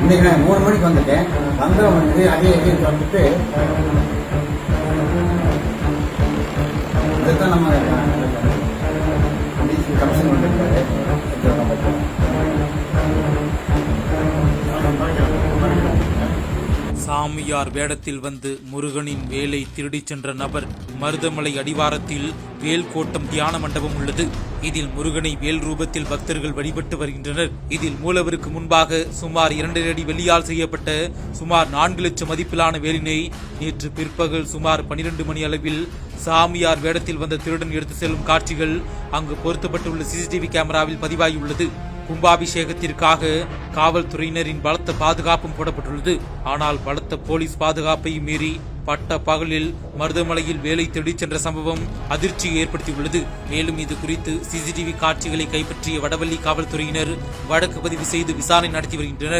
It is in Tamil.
இன்னைக்கு நான் 3 மணிக்கு வந்துட்டேன். வந்தவன் வந்து அதையும் வந்துட்டு அதுதான் நம்ம கமிஷன் பண்ணிருக்காரு. சாமியார் வேடத்தில் வந்து முருகனின் வேலை திருடிச் சென்ற நபர். மருதமலை அடிவாரத்தில் வேல்கோட்டம் தியான மண்டபம் உள்ளது. இதில் முருகனை வேல் ரூபத்தில் பக்தர்கள் வழிபட்டு வருகின்றனர். இதில் மூலவருக்கு முன்பாக சுமார் 2 அடி வெள்ளியால் செய்யப்பட்ட சுமார் 4 லட்சம் மதிப்பிலான வேலினை நேற்று பிற்பகல் சுமார் 12 மணி அளவில் சாமியார் வேடத்தில் வந்த திருடன் எடுத்து செல்லும் காட்சிகள் அங்கு பொருத்தப்பட்டுள்ள சிசிடிவி கேமராவில் பதிவாகியுள்ளது. கும்பாபிஷேகத்திற்காக காவல்துறையினரின் பலத்த பாதுகாப்பும் போடப்பட்டுள்ளது. ஆனால் பலத்த போலீஸ் பாதுகாப்பையும் மீறி பட்ட பகலில் மருதமலையில் வேலை தேடிச் சென்ற சம்பவம் அதிர்ச்சியை ஏற்படுத்தியுள்ளது. மேலும் இது குறித்து சிசிடிவி காட்சிகளை கைப்பற்றிய வடவள்ளி காவல்துறையினர் வழக்கு பதிவு செய்து விசாரணை நடத்தி வருகின்றனர்.